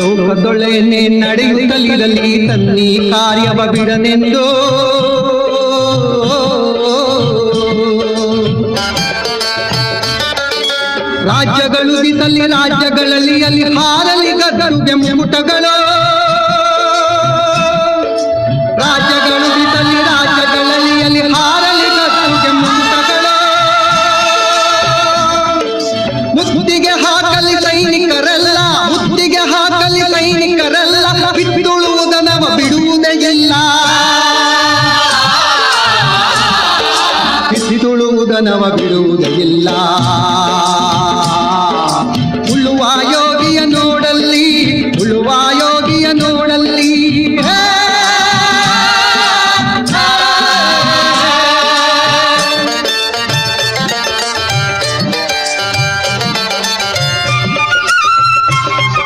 ಲೋಕದೊಳೆನೆ ನಡೆಯುತ್ತಲಿರಲಿ ತನ್ನಿ ಕಾರ್ಯವ ಬಿಡನೆಂದು ರಾಜ್ಯಗಳು ದಿಸಲಿ ರಾಜ್ಯಗಳಲ್ಲಿ ಅಲ್ಲಿ ಹಾರಲಿ ಗದ್ದು ಬೆಂಬುಟಗಳು ರಾಜ್ಯಗಳು ದಿಸಲಿ ರಾಜ್ಯಗಳಲ್ಲಿ ಅಲ್ಲಿ ಹಾರಲಿ ಗದ್ದು ಬೆಂಬುಟಗಳು ಮುತ್ತಿಗೆ ಹಾಕಲಿ ಸೈನಿಕರಲ್ಲ ಮುತ್ತಿಗೆ ಹಾಕಲಿ ಸೈನಿಕರಲ್ಲ ಬಿತ್ತುಳುವುದನವ ಬಿಡುವುದೇ ಇಲ್ಲ ಬಿತ್ತುಳುವುದನವ ಬಿಡುವುದೇ